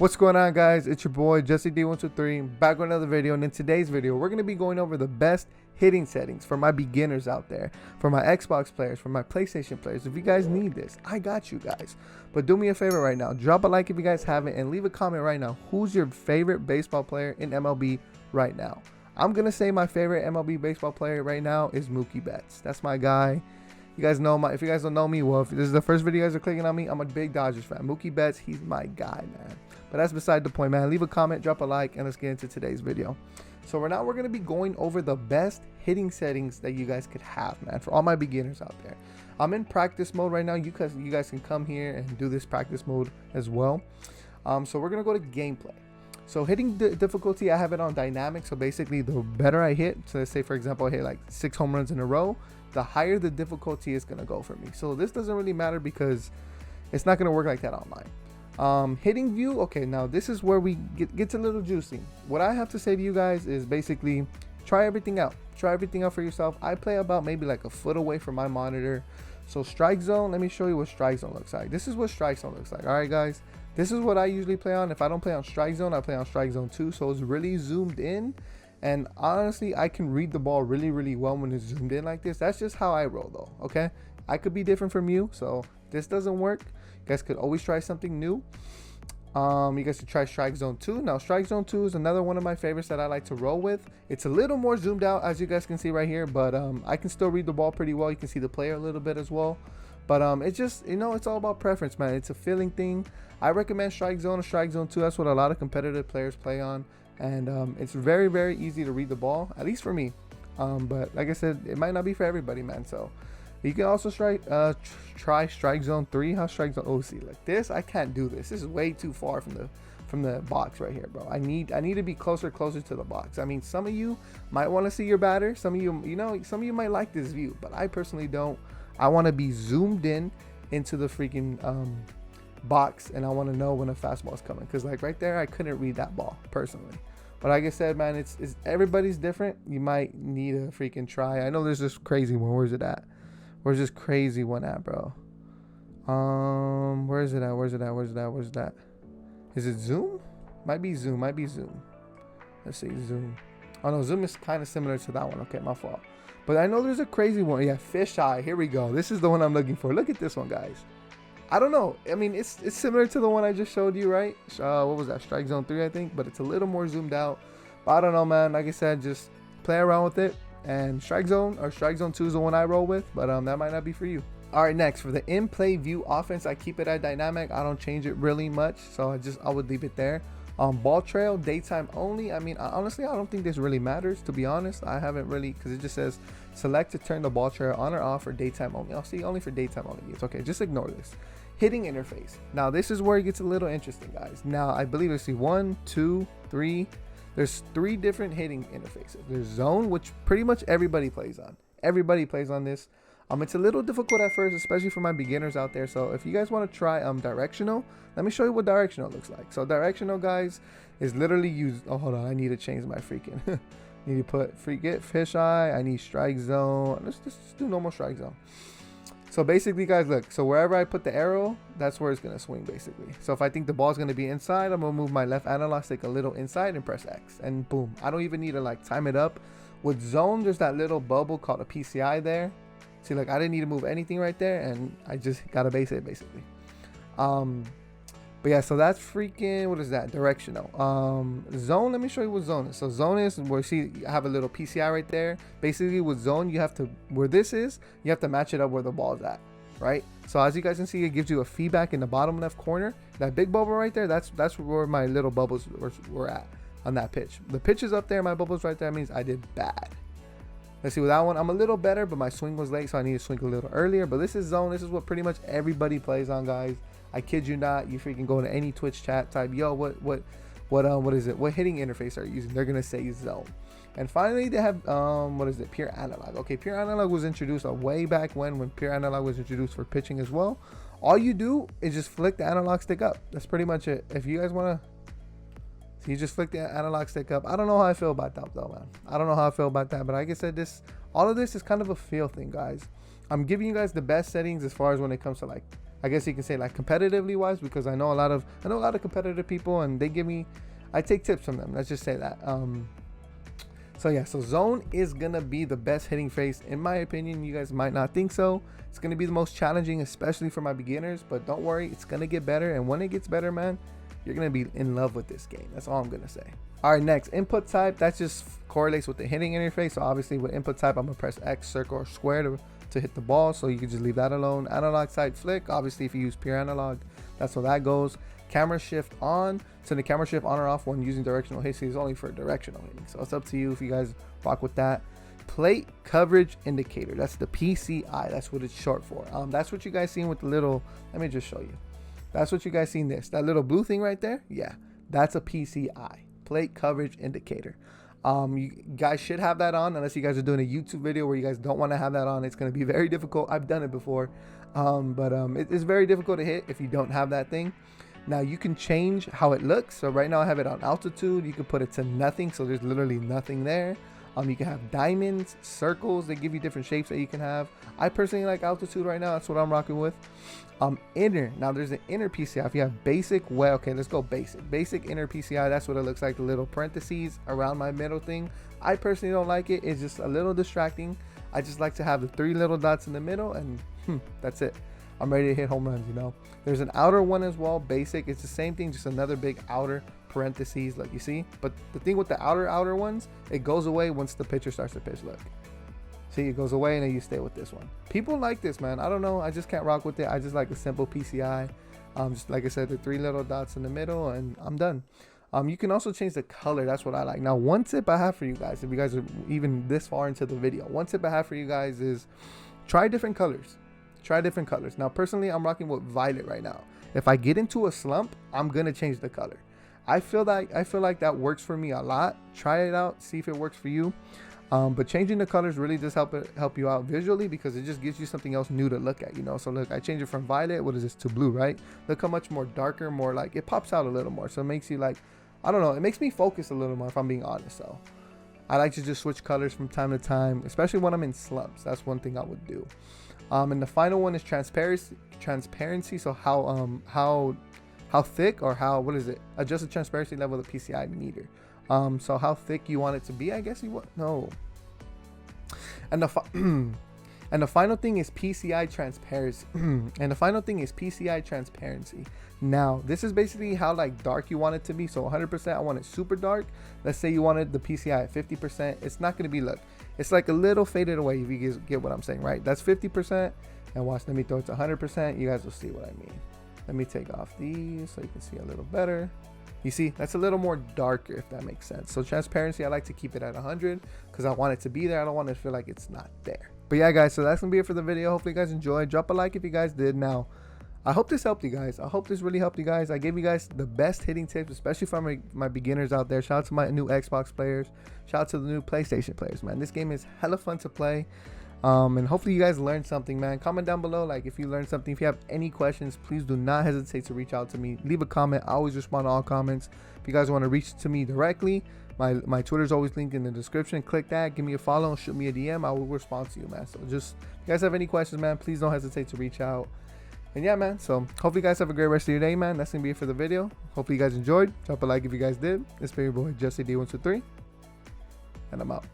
What's going on, guys? It's your boy Jesse D123 back with another video, and in today's video we're going to be going over the best hitting settings for my beginners out there, for my Xbox players, for my PlayStation players. If you guys need this, I got you guys. But do me a favor right now, drop a like if you guys haven't, and leave a comment right now. Who's your favorite baseball player in MLB right now? I'm going to say my favorite MLB baseball player right now is Mookie Betts. That's my guy. You guys know if you guys don't know me, well, if this is the first video you guys are clicking on me, I'm a big Dodgers fan. Mookie Betts, he's my guy, man. But that's beside the point, man. Leave a comment, drop a like, and let's get into today's video. So right now we're going to be going over the best hitting settings that you guys could have, man, for all my beginners out there. I'm in practice mode right now. You guys can come here and do this practice mode as well. So we're going to go to gameplay. So hitting difficulty, I have it on dynamic. So basically, the better I hit, so let's say for example I hit like 6 home runs in a row, the higher the difficulty is going to go for me. So this doesn't really matter because it's not going to work like that online. Hitting view, okay, now this is where we gets a little juicy. What I have to say to you guys is basically try everything out. Try everything out for yourself. I play about maybe like a foot away from my monitor. So strike zone, let me show you what strike zone looks like. This is what strike zone looks like. All right, guys, this is what I usually play on. If I don't play on strike zone, I play on strike zone 2. So it's really zoomed in. And honestly, I can read the ball really well when it's zoomed in like this. That's just how I roll though, okay? I could be different from you, so this doesn't work. You guys could always try something new. You guys could try strike zone 2. Now strike zone 2 is another one of my favorites that I like to roll with. It's a little more zoomed out, as you guys can see right here, but I can still read the ball pretty well. You can see the player a little bit as well. But it's just, you know, it's all about preference, man. It's a feeling thing. I recommend strike zone or strike zone 2. That's what a lot of competitive players play on. And it's very easy to read the ball, at least for me. But like I said, it might not be for everybody, man. So you can also try strike zone 3. How strike zone? Oh, see, like this, I can't do this. This is way too far from the box right here, bro. I need to be closer to the box. I mean, some of you might want to see your batter. Some of you, some of you might like this view, but I personally don't. I want to be zoomed in into the freaking box, and I want to know when a fastball is coming, because like right there, I couldn't read that ball personally. But like I said, man, it's everybody's different. You might need a freaking try. I know there's this crazy one. Where's it at? Where's this crazy one at, bro? Where's it at? Is it zoom? Might be zoom. Let's see, zoom. Oh no, zoom is kind of similar to that one. Okay, my fault. But I know there's a crazy one. Yeah, fisheye. Here we go. This is the one I'm looking for. Look at this one, guys. I don't know. I mean, it's similar to the one I just showed you, right? What was that? Strike zone 3, I think. But it's a little more zoomed out. But I don't know, man. Like I said, just play around with it. And strike zone 2 is the one I roll with. But that might not be for you. All right, next, for the in-play view offense, I keep it at dynamic. I don't change it really much. So I would leave it there. Ball trail, daytime only. I mean, honestly, I don't think this really matters, to be honest. I haven't really, because it just says select to turn the ball trail on or off for daytime only. I'll see, only for daytime only. It's okay, just ignore this. Hitting interface. Now this is where it gets a little interesting, guys. Now I believe I see 1, 2, 3. There's 3 different hitting interfaces. There's zone, which pretty much everybody plays on. Everybody plays on this. It's a little difficult at first, especially for my beginners out there. So if you guys want to try directional, let me show you what directional looks like. So directional, guys, is literally use. Oh, hold on, I need to change my freaking. Need to put get fisheye. I need strike zone. Let's just do normal strike zone. So basically, guys, look. So wherever I put the arrow, that's where it's gonna swing, basically. So if I think the ball's gonna be inside, I'm gonna move my left analog stick a little inside and press X, and boom. I don't even need to like time it up. With zone, there's that little bubble called a Pci there. See, like I didn't need to move anything right there, and I just got to base it basically. But yeah, so that's freaking, what is that? Directional. Zone, let me show you what zone is. So zone is where you see I have a little PCI right there. Basically with zone, you have to, where this is, you have to match it up where the ball's at, right? So as you guys can see, it gives you a feedback in the bottom left corner. That big bubble right there, that's where my little bubbles were at on that pitch. The pitch is up there, my bubbles right there, means I did bad. Let's see, with that one, I'm a little better, but my swing was late, so I need to swing a little earlier. But this is zone. This is what pretty much everybody plays on, guys. I kid you not. You freaking go into any Twitch chat, type, yo, what is it? What hitting interface are you using? They're gonna say zone. And finally, they have what is it? Pure analog. Okay, pure analog was introduced way back when pure analog was introduced for pitching as well. All you do is just flick the analog stick up. That's pretty much it. If you guys wanna. So you just flick the analog stick up. I don't know how I feel about that though, man. I don't know how I feel about that, but like I said, all of this is kind of a feel thing, guys. I'm giving you guys the best settings as far as when it comes to like I guess you can say like competitively wise, because I know a lot of competitive people, and I take tips from them. Let's just say that. So yeah, so zone is gonna be the best hitting face in my opinion. You guys might not think so. It's gonna be the most challenging, especially for my beginners, but don't worry, it's gonna get better. And when it gets better, man, you're gonna be in love with this game. That's all I'm gonna say. All right, next, input type. That just correlates with the hitting interface. So obviously with input type, I'm gonna press X, circle, or square to hit the ball. So you can just leave that alone. Analog side flick. Obviously, if you use pure analog, that's how that goes. Camera shift on. So the camera shift on or off when using directional hitting is only for directional hitting. So it's up to you if you guys rock with that. Plate coverage indicator. That's the PCI. That's what it's short for. That's what you guys seen with the little. Let me just show you. That's what you guys seen. That little blue thing right there. Yeah, that's a PCI. Plate coverage indicator. You guys should have that on, unless you guys are doing a YouTube video where you guys don't want to have that on. It's going to be very difficult. I've done it before, but it is very difficult to hit if you don't have that thing. Now you can change how it looks. So right now I have it on altitude. You can put it to nothing, so there's literally nothing there. You can have diamonds, circles. They give you different shapes that you can have. I personally like altitude right now. That's what I'm rocking with. Inner. Now there's an inner PCI. If you have basic, well, okay, let's go basic. Basic inner PCI. That's what it looks like. The little parentheses around my middle thing. I personally don't like it. It's just a little distracting. I just like to have the 3 little dots in the middle, and that's it. I'm ready to hit home runs, you know. There's an outer one as well, basic. It's the same thing, just another big outer parentheses, like you see. But the thing with the outer ones, it goes away once the pitcher starts to pitch. Look, see, it goes away, and then you stay with this one. People like this, man. I don't know, I just can't rock with it. I just like a simple PCI. Just like I said, the 3 little dots in the middle, and I'm done. You can also change the color. That's what I like. Now, one tip I have for you guys, if you guys are even this far into the video, one tip I have for you guys is try different colors. Try different colors. Now, personally, I'm rocking with violet right now. If I get into a slump, I'm gonna change the color. I feel like that works for me a lot. Try it out, see if it works for you. But changing the colors really does help you out visually, because it just gives you something else new to look at, you know. So look, I changed it from violet, what is this, to blue, right? Look how much more darker, more like it pops out a little more. So it makes you like, I don't know, it makes me focus a little more, if I'm being honest. So I like to just switch colors from time to time, especially when I'm in slumps. That's one thing I would do. And the final one is transparency. So how thick, or how, what is it? Adjust the transparency level of the PCI meter. So how thick you want it to be, I guess you want. No. And the final thing is PCI transparency. And the final thing is PCI transparency. Now, this is basically how like dark you want it to be. So 100%, I want it super dark. Let's say you wanted the PCI at 50%. It's not going to be, look, it's like a little faded away, if you guys get what I'm saying, right? That's 50%. And watch, let me throw it to 100%. You guys will see what I mean. Let me take off these so you can see a little better. You see, that's a little more darker, if that makes sense. So transparency, I like to keep it at 100 because I want it to be there. I don't want it to feel like it's not there. But yeah, guys, so that's gonna be it for the video. Hopefully you guys enjoyed. Drop a like if you guys did. Now, I hope this helped you guys. I hope this really helped you guys. I gave you guys the best hitting tips, especially for my beginners out there. Shout out to my new Xbox players. Shout out to the new PlayStation players, man. This game is hella fun to play. And hopefully you guys learned something, man. Comment down below, like, if you learned something. If you have any questions, please do not hesitate to reach out to me. Leave a comment. I always respond to all comments. If you guys want to reach to me directly, my Twitter is always linked in the description. Click that, give me a follow, and shoot me a DM. I will respond to you, man. So just, if you guys have any questions, man, please don't hesitate to reach out. And yeah, man, so hopefully you guys have a great rest of your day, man. That's gonna be it for the video. Hopefully you guys enjoyed. Drop a like if you guys did. It's been your boy Jesse D123, and I'm out.